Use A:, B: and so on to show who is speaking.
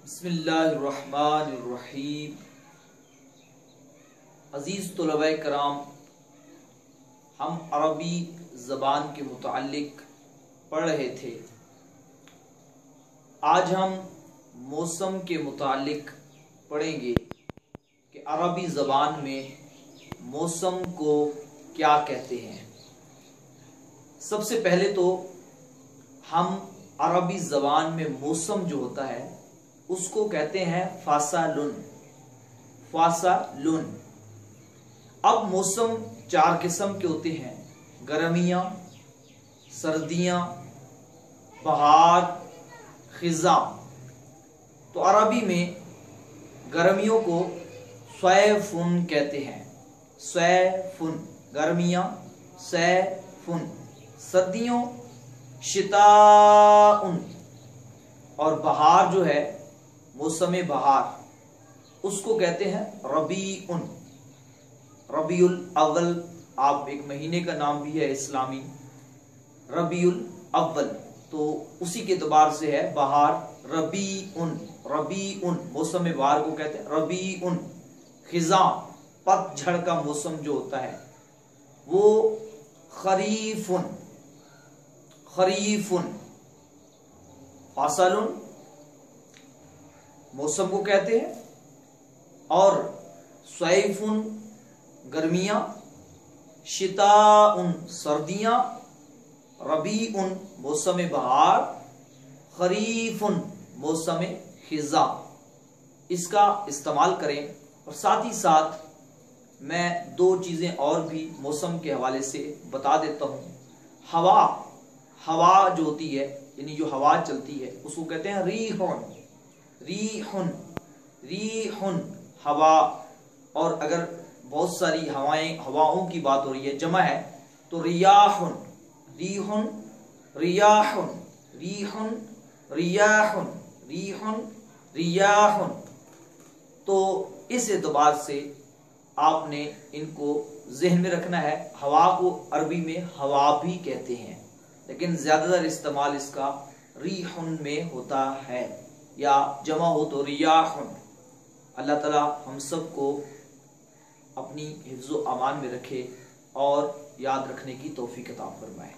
A: बिस्मिल्लाहिर्रहमानिर्रहीम। अजीज़ तलबा कराम, हम अरबी ज़बान के मुताल्लिक़ पढ़ रहे थे। आज हम मौसम के मुताल्लिक़ पढ़ेंगे कि अरबी ज़बान में मौसम को क्या कहते हैं। सबसे पहले तो हम अरबी ज़बान में मौसम जो होता है उसको कहते हैं फासालुन। फासालुन। अब मौसम चार किस्म के होते हैं: गर्मियाँ, सर्दियाँ, बहार, खिज़ां। तो अरबी में गर्मियों को सैफुन कहते हैं। सैफुन गर्मियाँ, सैफुन सर्दियों, शिताउन। और बहार जो है मौसम बहार उसको कहते हैं रबीउन। रबीउल अव्वल, आप एक महीने का नाम भी है इस्लामी, रबीउल अव्वल, तो उसी के एतबार से है बहार। रबीउन, रबीउन मौसम बहार को कहते हैं रबीउन। खिज़ां पतझड़ का मौसम जो होता है वो खरीफुन। खरीफुन। फासलुन मौसम को कहते हैं, और सैफुन गर्मियां, शिताउन सर्दियां, रबीउन मौसम बहार, खरीफुन मौसम खिज़ां। इसका इस्तेमाल करें। और साथ ही साथ मैं दो चीजें और भी मौसम के हवाले से बता देता हूं। हवा, हवा जो होती है यानी जो हवा चलती है उसको कहते हैं रीहुन। रीहुन, रीहुन हवा। और अगर बहुत सारी हवाओं की बात हो रही है, जमा है, तो रियाहुन। रीहुन, रियाहुन, रीहुन, रियाहुन, रीहुन, रियाहुन। तो इस एतबार से आपने इनको ज़हन में रखना है। हवा को अरबी में हवा भी कहते हैं, लेकिन ज्यादातर इस्तेमाल इसका रीहुन में होता है, या जमा हो तो रियाहुन। अल्लाह ताला हम सबको अपनी हिफ्ज़ो अमान में रखे और याद रखने की तौफीक अता फरमाए।